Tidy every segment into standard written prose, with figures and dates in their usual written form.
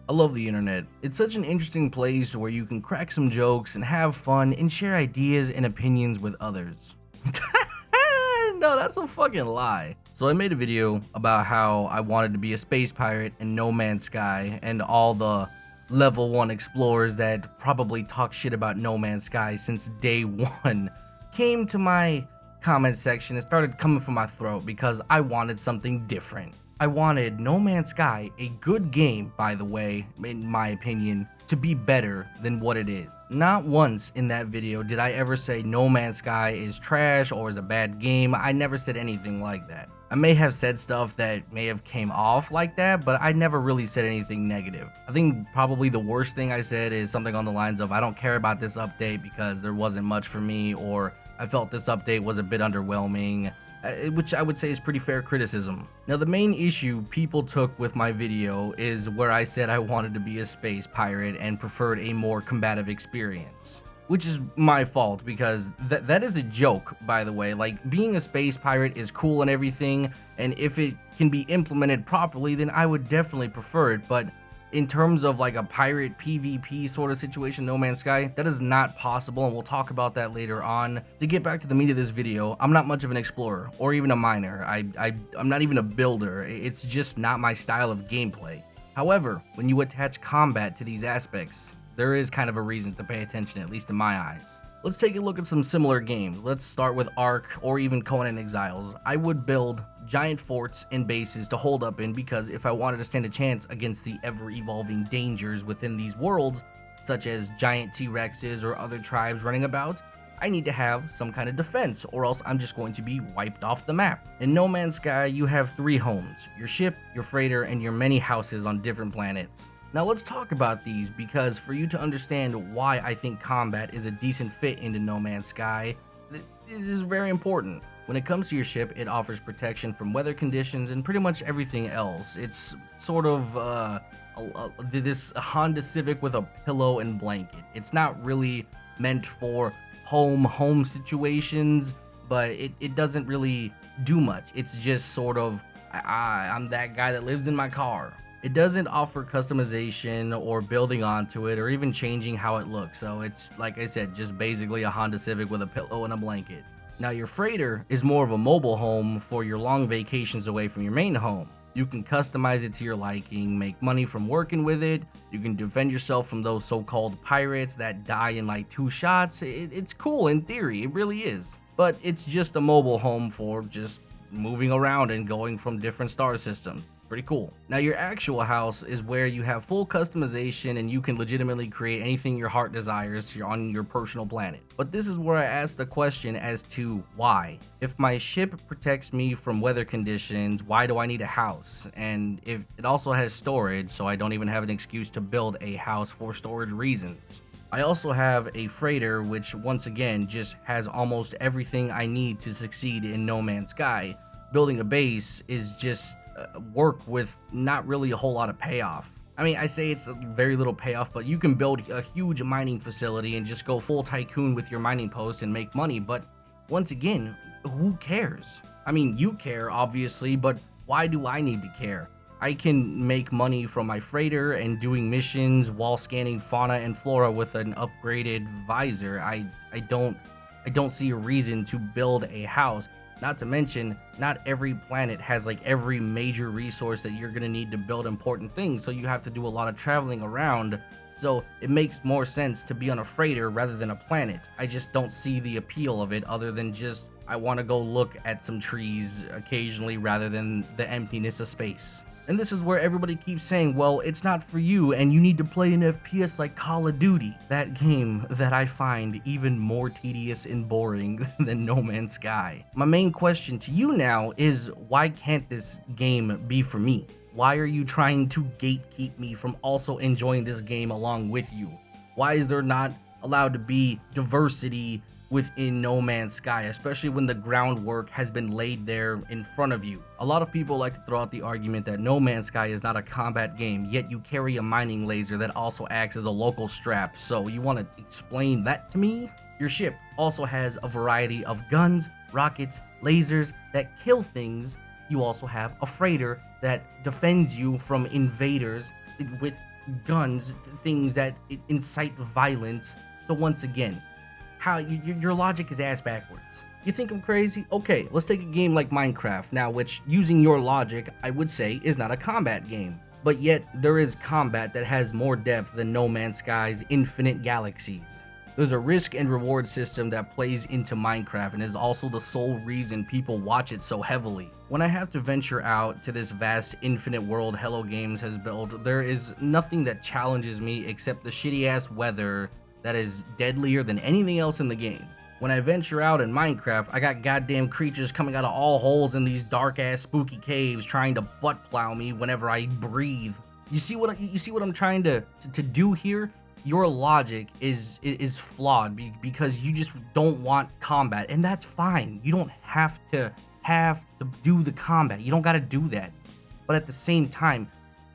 I love the internet. It's such an interesting place where you can crack some jokes and have fun and share ideas and opinions with others. No, that's a fucking lie. So I made a video about how I wanted to be a space pirate in No Man's Sky, and all the level 1 explorers that probably talk shit about No Man's Sky since day 1 came to my comment section and started coming for my throat because I wanted something different. I wanted No Man's Sky, a good game by the way, in my opinion, to be better than what it is. Not once in that video did I ever say No Man's Sky is trash or is a bad game. I never said anything like that. I may have said stuff that may have came off like that, but I never really said anything negative. I think probably the worst thing I said is something on the lines of I don't care about this update because there wasn't much for me, or I felt this update was a bit underwhelming, which I would say is pretty fair criticism. Now, the main issue people took with my video is where I said I wanted to be a space pirate and preferred a more combative experience. Which is my fault, because that is a joke, by the way. Like, being a space pirate is cool and everything, and if it can be implemented properly, then I would definitely prefer it, but in terms of like a pirate PvP sort of situation, No Man's Sky, that is not possible, and we'll talk about that later on. To get back to the meat of this video, I'm not much of an explorer, or even a miner. I'm not even a builder. It's just not my style of gameplay. However, when you attach combat to these aspects, there is kind of a reason to pay attention, at least in my eyes. Let's take a look at some similar games. Let's start with Ark or even Conan Exiles. I would build giant forts and bases to hold up in, because if I wanted to stand a chance against the ever-evolving dangers within these worlds, such as giant T-Rexes or other tribes running about, I need to have some kind of defense, or else I'm just going to be wiped off the map. In No Man's Sky, you have 3 homes: your ship, your freighter, and your many houses on different planets. Now let's talk about these, because for you to understand why I think combat is a decent fit into No Man's Sky, it is very important. When it comes to your ship, it offers protection from weather conditions and pretty much everything else. It's sort of this Honda Civic with a pillow and blanket. It's not really meant for home situations, but it doesn't really do much. It's just sort of, I'm that guy that lives in my car. It doesn't offer customization or building onto it or even changing how it looks, so it's, like I said, just basically a Honda Civic with a pillow and a blanket. Now, your freighter is more of a mobile home for your long vacations away from your main home. You can customize it to your liking, make money from working with it, you can defend yourself from those so-called pirates that die in like 2 shots. It's cool in theory, it really is. But it's just a mobile home for just moving around and going from different star systems. Pretty cool. Now, your actual house is where you have full customization and you can legitimately create anything your heart desires on your personal planet. But this is where I ask the question as to why. If my ship protects me from weather conditions, why do I need a house? And if it also has storage, so I don't even have an excuse to build a house for storage reasons. I also have a freighter, which once again just has almost everything I need to succeed in No Man's Sky. Building a base is just work with not really a whole lot of payoff. I mean, I say it's a very little payoff, but you can build a huge mining facility and just go full tycoon with your mining post and make money, but once again, who cares? I mean, you care, obviously, but why do I need to care? I can make money from my freighter and doing missions while scanning fauna and flora with an upgraded visor. I don't see a reason to build a house. Not to mention, not every planet has like every major resource that you're gonna need to build important things, so you have to do a lot of traveling around. So it makes more sense to be on a freighter rather than a planet. I just don't see the appeal of it, other than just I want to go look at some trees occasionally rather than the emptiness of space. And this is where everybody keeps saying, well, it's not for you and you need to play an FPS like Call of Duty. That game that I find even more tedious and boring than No Man's Sky. My main question to you now is, why can't this game be for me? Why are you trying to gatekeep me from also enjoying this game along with you? Why is there not allowed to be diversity within No Man's Sky, especially when the groundwork has been laid there in front of you? A lot of people like to throw out the argument that No Man's Sky is not a combat game, yet you carry a mining laser that also acts as a local strap, so you want to explain that to me? Your ship also has a variety of guns, rockets, lasers that kill things. You also have a freighter that defends you from invaders with guns, things that incite violence. So once again, how your logic is ass backwards. You think I'm crazy? Okay, let's take a game like Minecraft now, which using your logic, I would say is not a combat game. But yet, there is combat that has more depth than No Man's Sky's infinite galaxies. There's a risk and reward system that plays into Minecraft and is also the sole reason people watch it so heavily. When I have to venture out to this vast infinite world Hello Games has built, there is nothing that challenges me except the shitty ass weather that is deadlier than anything else in the game. When I venture out in Minecraft, I got goddamn creatures coming out of all holes in these dark ass spooky caves trying to butt plow me whenever I breathe. You see what I'm trying to do here? Your logic is flawed because you just don't want combat, and that's fine. You don't have to do the combat. You don't got to do that. But at the same time,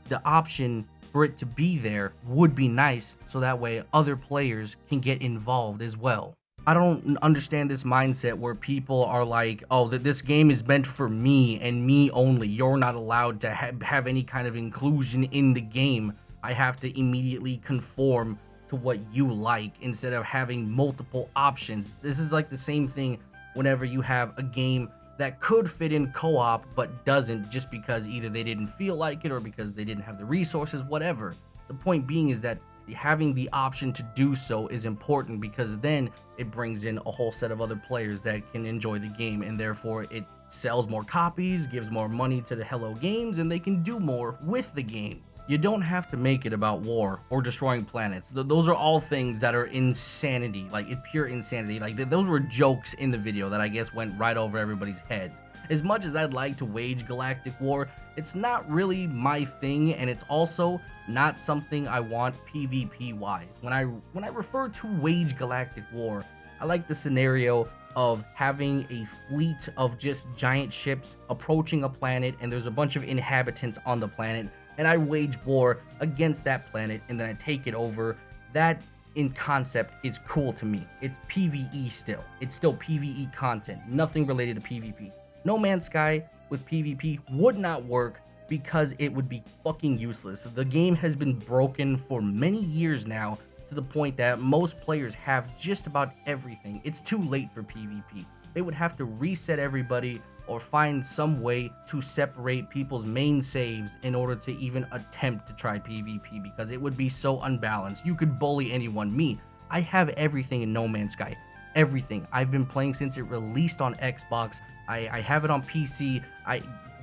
the option for it to be there would be nice, so that way other players can get involved as well. I don't understand this mindset where people are like, oh, that this game is meant for me and me only. You're not allowed to have any kind of inclusion in the game. I have to immediately conform to what you like instead of having multiple options. This is like the same thing whenever you have a game that could fit in co-op but doesn't, just because either they didn't feel like it or because they didn't have the resources, whatever. The point being is that having the option to do so is important, because then it brings in a whole set of other players that can enjoy the game, and therefore it sells more copies, gives more money to the Hello Games, and they can do more with the game. You don't have to make it about war or destroying planets. Those are all things that are insanity, like pure insanity. Like those were jokes in the video that I guess went right over everybody's heads. As much as I'd like to wage galactic war, it's not really my thing, and it's also not something I want PvP wise. When I refer to wage galactic war, I like the scenario of having a fleet of just giant ships approaching a planet, and there's a bunch of inhabitants on the planet, and I wage war against that planet and then I take it over. That in concept is cool to me. It's PvE still. It's still PvE content, nothing related to PvP. No Man's Sky with PvP would not work because it would be fucking useless. The game has been broken for many years now, to the point that most players have just about everything. It's too late for PvP. They would have to reset everybody or find some way to separate people's main saves in order to even attempt to try PvP, because it would be so unbalanced. You could bully anyone. Me, I have everything in No Man's Sky. Everything. I've been playing since it released on Xbox. I have it on PC.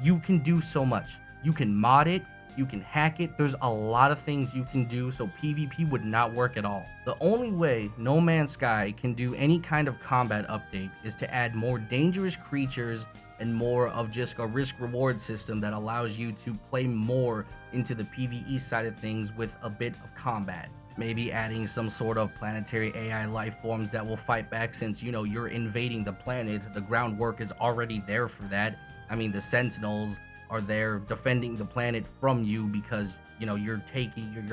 You can do so much. You can mod it, you can hack it. There's a lot of things you can do, so PvP would not work at all. The only way No Man's Sky can do any kind of combat update is to add more dangerous creatures and more of just a risk-reward system that allows you to play more into the PvE side of things with a bit of combat. Maybe adding some sort of planetary AI life forms that will fight back, since, you know, you're invading the planet. The groundwork is already there for that. I mean, the Sentinels are there defending the planet from you because, you know, you're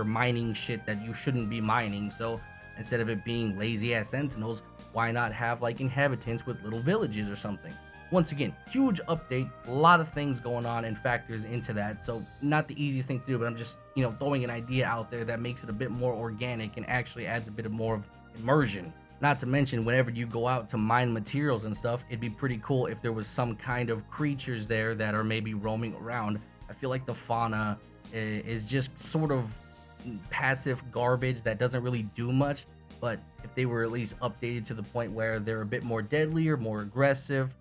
mining shit that you shouldn't be mining. So instead of it being lazy ass Sentinels, why not have like inhabitants with little villages or something? Once again, huge update, a lot of things going on and factors into that, so not the easiest thing to do, but I'm just, you know, throwing an idea out there that makes it a bit more organic and actually adds a bit of more of immersion. Not to mention, whenever you go out to mine materials and stuff, it'd be pretty cool if there was some kind of creatures there that are maybe roaming around. I feel like the fauna is just sort of passive garbage that doesn't really do much, but if they were at least updated to the point where they're a bit more deadlier, more aggressive,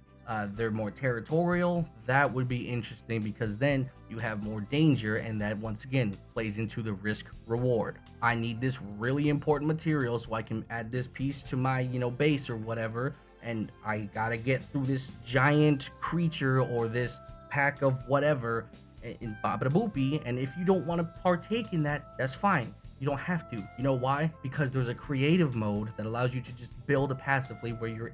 they're more territorial, that would be interesting, because then you have more danger, and that once again plays into the risk reward. I need this really important material so I can add this piece to my, you know, base or whatever, and I gotta get through this giant creature or this pack of whatever in Babada Boopy, and if you don't want to partake in that, that's fine. You don't have to. You know why? Because there's a creative mode that allows you to just build passively where you're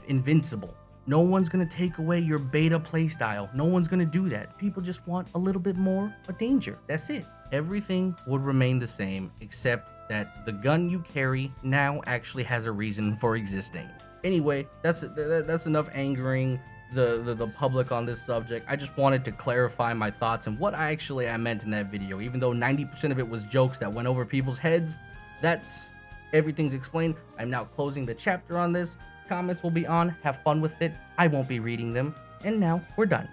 invincible. No one's going to take away your beta playstyle. No one's going to do that. People just want a little bit more of danger. That's it. Everything would remain the same, except that the gun you carry now actually has a reason for existing. Anyway, that's enough angering. the public on this subject. I just wanted to clarify my thoughts and what I meant in that video. Even though 90% of it was jokes that went over people's heads, that's everything's explained. I'm now closing the chapter on this. Comments will be on. Have fun with it. I won't be reading them. And now we're done.